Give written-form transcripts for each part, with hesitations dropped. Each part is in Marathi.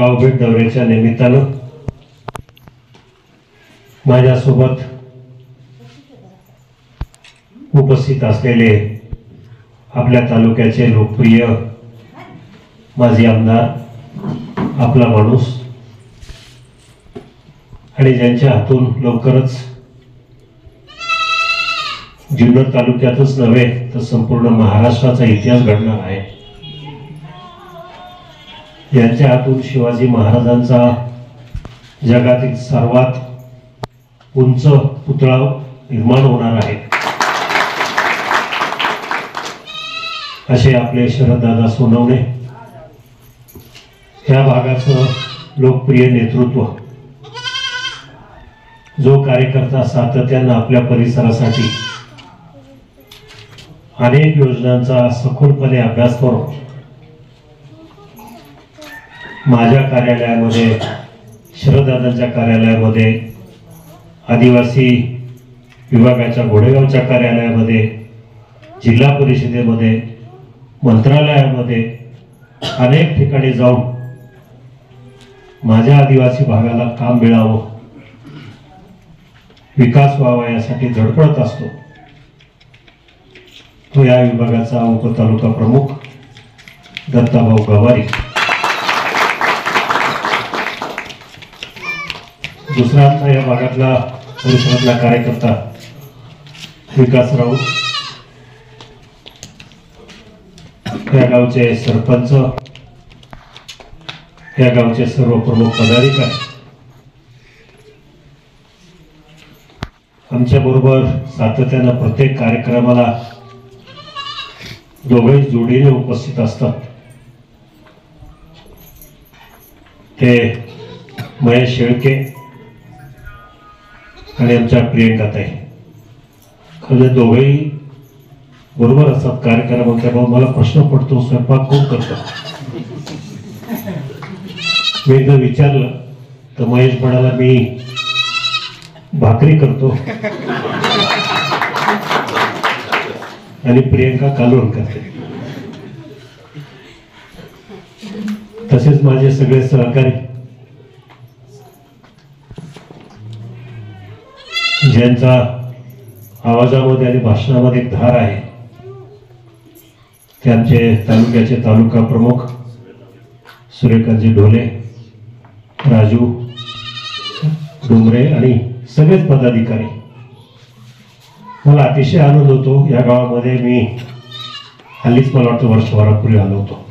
गावभेट दौऱ्याच्या निमित्तानं माझ्यासोबत उपस्थित असलेले आपल्या तालुक्याचे लोकप्रिय माजी आमदार, आपला माणूस आणि ज्यांच्या हातून लवकरच जुन्नर तालुक्यातच नव्हे तर संपूर्ण महाराष्ट्राचा इतिहास घडणार आहे, यांच्या हातून शिवाजी महाराजांचा जगातील सर्वात उंच पुतळा निर्माण होणार आहे, असे आपले शरददादा सोनवणे या भागाचं लोकप्रिय नेतृत्व, जो कार्यकर्ता सातत्यानं आपल्या परिसरासाठी अनेक योजनांचा सखोलपणे अभ्यास करून माझ्या कार्यालयामध्ये, शरददादांच्या कार्यालयामध्ये, आदिवासी विभागाच्या घोडेगावच्या कार्यालयामध्ये, जिल्हा परिषदेमध्ये, मंत्रालयामध्ये अनेक ठिकाणी जाऊन माझ्या आदिवासी भागाला काम मिळावं, विकास व्हावा यासाठी धडपडत असतो. तो या विभागाचा उपतालुका प्रमुख दत्ताभाऊ गवारी. दुसरा आमचा या भागातला परिसरातला कार्यकर्ता विकासराव, या गावचे सरपंच, या गावचे सर्व प्रमुख पदाधिकारी आमच्या बरोबर सातत्यानं प्रत्येक कार्यक्रमाला दोघेही जोडीने उपस्थित असतात. ते महेश शेळके आणि आमच्या प्रियंकाताई, खरे दोघेही बरोबर असतात कार्यक्रमाच्या. मला प्रश्न पडतो, स्वयंपाक कोण करतो? मी एकदा विचारलं तर महेश म्हणाला, मी भाकरी करतो आणि प्रियंका कालवण करते. तसेच माझे सगळे सहकारी ज्यांचा आवाजामध्ये आणि भाषणामध्ये एक धार आहे, ते आमचे तालुक्याचे तालुका प्रमुख सूर्यकांतजी ढोले, राजू डोंगरे आणि सगळेच पदाधिकारी. मला अतिशय आनंद होतो. या गावामध्ये मी हल्लीच मला वाटतं वर्षभरापूर्वी आलो होतो,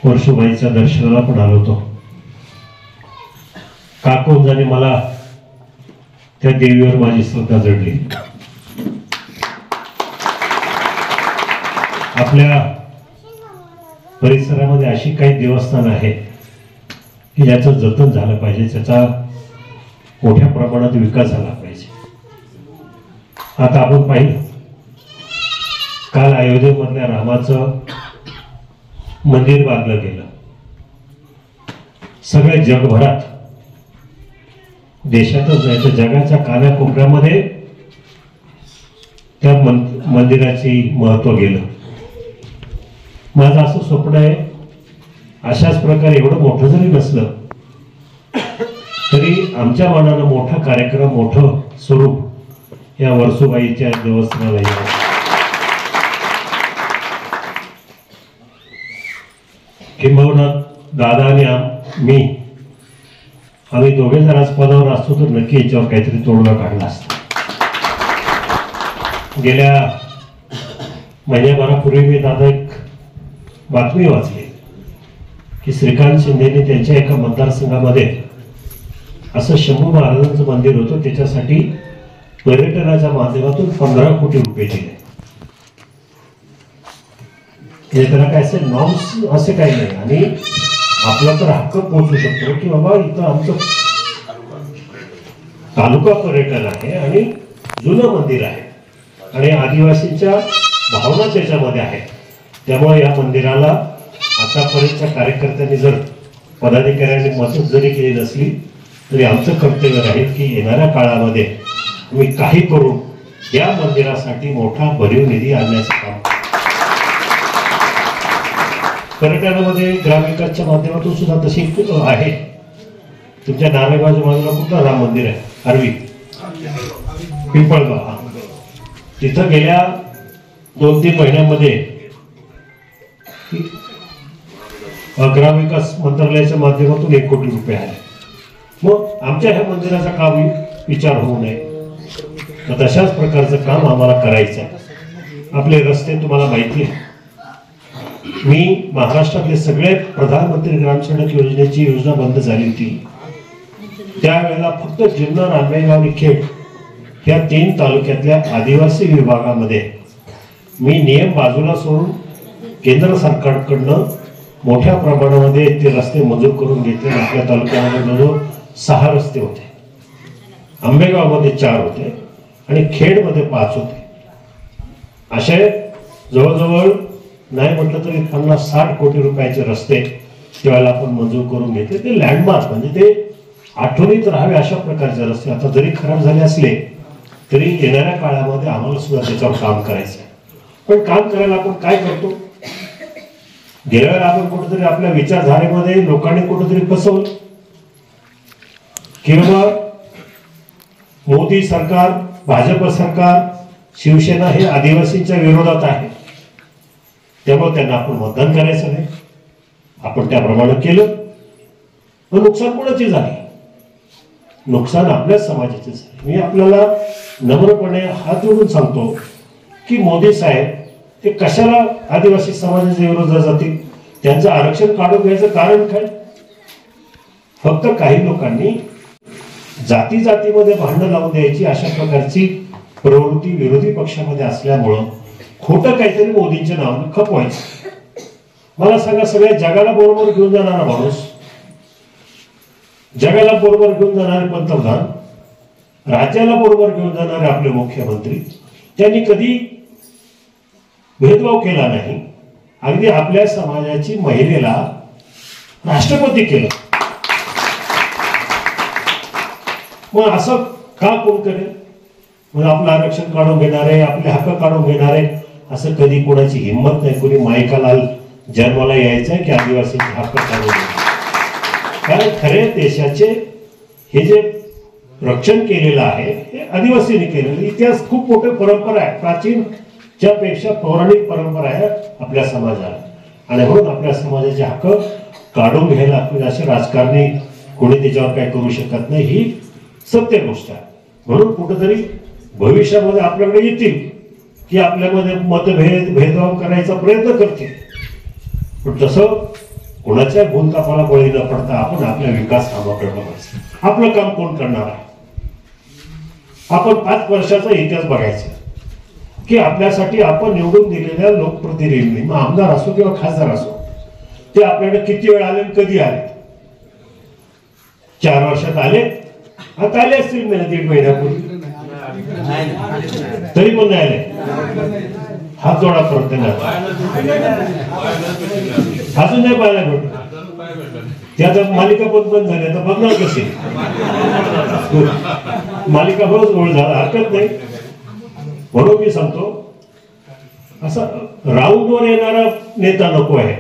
वर्षुबाईच्या दर्शनाला पण आलो होतो. काकोंजाने मला त्या देवीवर माझी श्रद्धा जडली. आपल्या परिसरामध्ये अशी काही देवस्थान आहेत की ज्याचं जतन झालं पाहिजे, त्याचा मोठ्या प्रमाणात विकास झाला पाहिजे. आता आपण पाहिलं, काल अयोध्येमधल्या रामाचं मंदिर बांधलं गेलं. सगळ्या जगभरात, देशातच नाही तर जगाच्या कानाकोपऱ्यामध्ये त्या मंदिराची महत्व गेलं. माझं असं स्वप्न आहे, अशाच प्रकारे एवढं मोठं जरी नसलं तरी आमच्या मनानं मोठा कार्यक्रम, मोठं स्वरूप या वर्सुबाईच्या देवस्थानाला येईल. किंबहुना दादा आणि आम्ही दोघे जर आज पदावर असतो तर नक्की याच्यावर काहीतरी तोडगा काढला असता. गेल्या महिन्याभरापूर्वी मी दादा एक बातमी वाचली की श्रीकांत शिंदेने त्यांच्या एका मतदारसंघामध्ये असं शंभू महाराजांचं मंदिर होतं, त्याच्यासाठी पर्यटनाच्या माध्यमातून 15 कोटी रुपये दिले. हे त्याला काय असे नॉर्म्स असे काही नाही, आणि आपला तर हक्क पोहोचू शकतो की बाबा इथं आमचं तालुका पर्यटन आहे आणि जुनं मंदिर आहे आणि आदिवासींच्या भावना त्याच्यामध्ये आहेत. त्यामुळे या मंदिराला आतापर्यंतच्या कार्यकर्त्यांनी जर पदाधिकाऱ्यांनी मदत जरी केली नसली तरी आमचं कर्तव्य राहील की येणाऱ्या काळामध्ये मी काही करून या मंदिरासाठी मोठा भरीव निधी आणण्याचं काम. पर्यटनामध्ये ग्रामविकासच्या माध्यमातून सुद्धा तशी आहे. तुमच्या नारायणगावच्या बाजूला कुठलं राम मंदिर आहे? आरवी पिंपळगाव. तिथं गेल्या 2-3 महिन्यामध्ये ग्रामविकास मंत्रालयाच्या माध्यमातून 1 कोटी रुपये आले. मग आमच्या ह्या मंदिराचा का विचार होऊ नये? तर तशाच प्रकारचं काम आम्हाला करायचं आहे. आपले रस्ते तुम्हाला माहिती आहे. मी महाराष्ट्रातले सगळे प्रधानमंत्री ग्रामसडक योजनेची योजना बंद झाली होती त्यावेळेला फक्त जुन्नर, आंबेगाव आणि खेड या 3 तालुक्यातल्या आदिवासी विभागामध्ये मी नियम बाजूला सोडून केंद्र सरकारकडनं मोठ्या प्रमाणामध्ये ते रस्ते मंजूर करून घेतले. आपल्या तालुक्यामध्ये जवळजवळ 6 रस्ते होते. आंबेगावमध्ये 4 होते आणि खेडमध्ये 5 होते. असे जवळजवळ नाही म्हटलं तरी 50-60 कोटी रुपयाचे रस्ते त्यावेळेला आपण मंजूर करून घेतले. ते लँडमार्क म्हणजे ते आठवणीत राहावे अशा प्रकारचे रस्ते. आता जरी खराब झाले असले तरी येणाऱ्या काळामध्ये आम्हाला सुद्धा त्याच्यावर काम करायचं आहे. पण काम करायला आपण काय करतो? गेल्या वेळेला आपण कुठेतरी आपल्या विचारधारेमध्ये लोकांनी कुठेतरी फसवलं किंवा मोदी सरकार, भाजप सरकार, शिवसेना हे आदिवासींच्या विरोधात आहे त्यामुळे त्यांना आपण मतदान करायचं नाही. आपण त्याप्रमाणे केलं पण नुकसान कोणाची झाली? नुकसान आपल्याच समाजाचे झाले. मी आपल्याला नम्रपणे हात जोडून सांगतो की मोदी साहेब ते कशाला आदिवासी समाजाच्या विरोधात जातील? त्यांचं आरक्षण काढून घ्यायचं कारण काय? फक्त काही लोकांनी जाती जातीमध्ये भांडण लावून द्यायची अशा प्रकारची प्रवृत्ती विरोधी पक्षामध्ये असल्यामुळं खोटं काहीतरी मोदींच्या नावाने खपवायचं. मला सांगा, सगळ्या जगाला बरोबर घेऊन जाणारा माणूस, जगाला बरोबर घेऊन जाणारे पंतप्रधान, राज्याला बरोबर घेऊन जाणारे आपले मुख्यमंत्री, त्यांनी कधी भेदभाव केला नाही. अगदी आपल्या समाजाची महिलेला राष्ट्रपती केलं. मग असं का कोण करेल? मग आपलं आरक्षण काढून घेणारे, आपले हक्क काढून घेणारे, असं कधी कोणाची हिंमत नाही. कोणी मायकाला जन्माला यायचंय की आदिवासींचे हक्क काढून घ्यायचे? कारण खरे देशाचे हे जे रक्षण केलेलं आहे हे आदिवासींनी केलेलं. इतिहास खूप मोठी परंपरा आहे, प्राचीनच्या पेक्षा पौराणिक परंपरा आहे आपल्या समाजाला. आणि म्हणून आपल्या समाजाचे हक्क काढून घ्यायला असे राजकारणी कोणी त्याच्यावर काय करू शकत नाही, ही सत्य गोष्ट आहे. म्हणून कुठेतरी भविष्यामध्ये आपल्याकडे येतील की आपल्यामध्ये मतभेद, भेदभाव करायचा प्रयत्न करतील. पण तसं कोणाच्या भूलथापाला बळी न पडता आपण आपल्या विकास कामाकडे बघायचं. आपलं काम कोण करणार आहे? आपण 5 वर्षाचा इतिहास बघायचा की आपल्यासाठी आपण निवडून दिलेल्या लोकप्रतिनिधी, मग आमदार असो किंवा खासदार असो, ते आपल्याकडे किती वेळ आले, कधी आले? 4 वर्षात आले? आता आले असतील 1.5 महिन्यापूर्वी, तरी पण नाही आले. हात जोडा करत त्यांना, अजून नाही पाहायला भेटत. त्या आता मालिका पण बंद झाली, आता बघणार कसे? मालिका बरोच गोळ झाला, हरकत नाही. म्हणून मी सांगतो, असं राऊंडवर येणारा नेता नको आहे,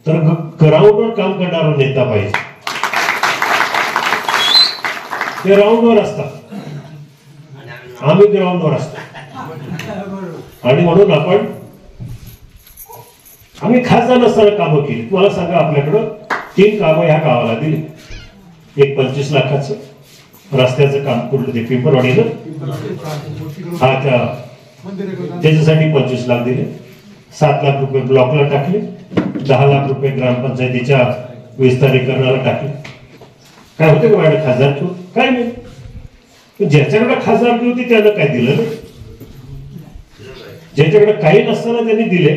तर ग्राउंडवर काम करणारा नेता पाहिजे. ते राऊंडवर असतात, आम्ही ग्राउंडवर असतो. आणि म्हणून आम्ही खासदार नसताना कामं केली. तुम्हाला सांगा, आपल्याकडं 3 कामं ह्या गावाला दिली. एक 25 लाखाचं रस्त्याचं काम कुठलं ते पिंपरवाडीनं, त्याच्यासाठी 25 लाख दिले. 7 लाख रुपये ब्लॉकला टाकले. 10 लाख रुपये ग्रामपंचायतीच्या विस्तारीकरणाला टाकले. काय होते का माझ्या खासदार ठेवून? काय नाही. ज्याच्याकडे खासदारकी होती त्यानं काय दिलं नाही. ज्याच्याकडे काही नसताना त्यांनी दिले.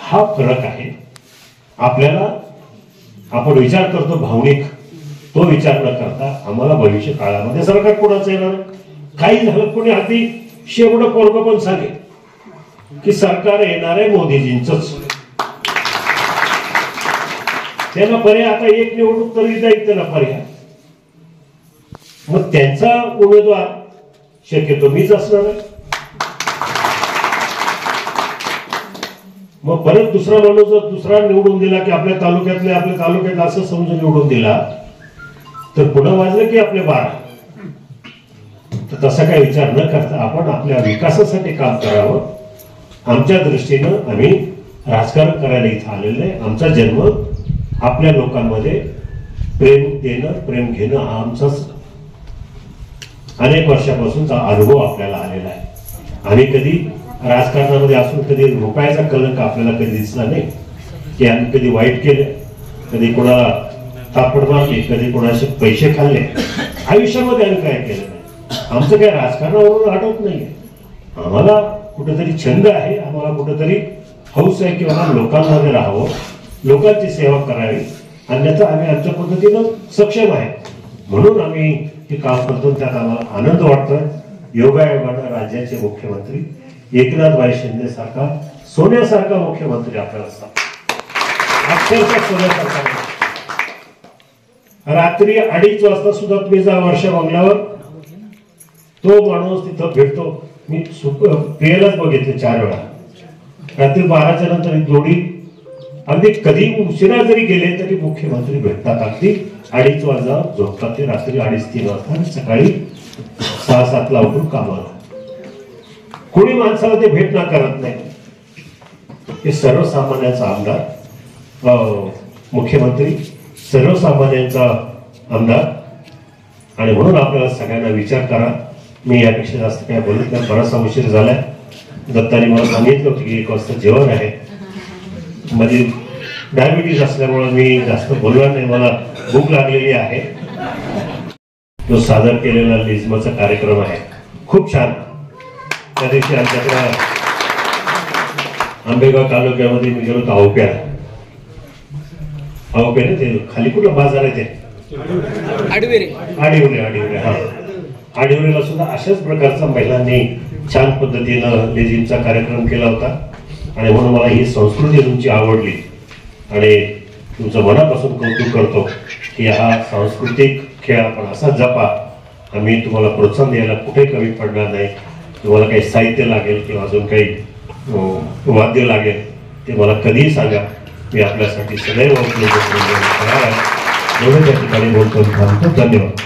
हा फरक आहे. आपल्याला आपण विचार करतो भावनिक, तो विचार न करता आम्हाला भविष्य काळामध्ये सरकार कोणाचं येणार, काही झालं कोणी अगदी शेवटं पोरगं पण सांगेल की सरकार येणार आहे मोदीजींचंच. त्यांना पर्याय आता एक निवडणूक तरी जाईल त्याला पर्याय. मग त्यांचा उमेदवार शक्यतो मीच असणार आहे. मग परत दुसरा माणूस जर दुसरा निवडून दिला की आपल्या तालुक्यात असं समजून निवडून दिला तर पुन्हा वाजलं की आपले 12. तर तसा काही विचार न करता आपण आपल्या विकासासाठी काम करावं. आमच्या दृष्टीनं आम्ही राजकारण करायला इथं आलेलं आहे. आमचा जन्म आपल्या लोकांमध्ये प्रेम देणं प्रेम घेणं हा आमचाच अनेक वर्षापासूनचा अनुभव आपल्याला आलेला आहे. आम्ही कधी राजकारणामध्ये असून कधी रुपयाचा कलंक आपल्याला कधी दिसला नाही की आम्ही कधी वाईट केले, कधी कोणाला तापड मारली, कधी कोणाचे पैसे खाल्ले. आयुष्यामध्ये आम्ही काय केलं नाही. आमचं काय राजकारणावरून आठवत नाहीये. आम्हाला कुठेतरी छंद आहे, आम्हाला कुठेतरी हौस आहे की बाबा लोकांमध्ये राहावं, लोकांची सेवा करावी. अन्यथा आम्ही आमच्या पद्धतीनं सक्षम आहे म्हणून आम्ही हे काम करतो. त्यात आम्हाला आनंद वाटतोय. योगायोगानं राज्याचे मुख्यमंत्री एकनाथभाई शिंदे सारखा सोन्यासारखा मुख्यमंत्री आपल्याला असतात. अक्षरशः सोन्यासारखा. रात्री 2:30 वाजता सुद्धा तुम्ही जा वर्षा बंगल्यावर, तो माणूस तिथं भेटतो. मी प्रियलाच बघितले 4 वेळा. रात्री 12च्या नंतर जोडी अगदी कधी उशिरा जरी गेले तरी मुख्यमंत्री भेटतात. अगदी 2:30 वाजता झोपतात ते, रात्री 2:30-3 वाजता आणि सकाळी 6-7 ला उठून कामाला. कोणी माणसाला ते भेट ना करत नाही. हे सर्वसामान्यांचा आमदार, मुख्यमंत्री सर्वसामान्यांचा आमदार. आणि म्हणून आपल्याला सगळ्यांना विचार करा. मी यापेक्षा जास्त काय बोलत नाही, बराचसा उशीर झालाय. दत्ताने मला सांगितलं होतं की 1 वाजता जेवण आहे. मध्ये डायबिटीज असल्यामुळे मी जास्त बोलणार नाही, मला भूक लागलेली आहे. तो सादर केलेला लिझमाचा कार्यक्रम आहे, खूप छान. त्या दिवशी आमच्याकडे आंबेगाव तालुक्यामध्ये मी गेलो होतो आवप्याला. ते खाली कुठला बाजार आहे ते आडिवरे. हा, आडिवरेला सुद्धा अशाच प्रकारचा महिलांनी छान पद्धतीनं लेझिमचा कार्यक्रम केला होता. आणि म्हणून मला ही संस्कृती तुमची आवडली आणि तुमचं मनापासून कौतुक करतो की हा सांस्कृतिक खेळ आपण असा जपा. आम्ही तुम्हाला प्रोत्साहन द्यायला कुठे कमी पडणार नाही. तुम्हाला काही साहित्य लागेल किंवा अजून काही वाद्य लागेल ते मला कधीही सांगा. मी आपल्यासाठी सदैव उपलब्ध एवढं त्या ठिकाणी बोलतो. धन्यवाद.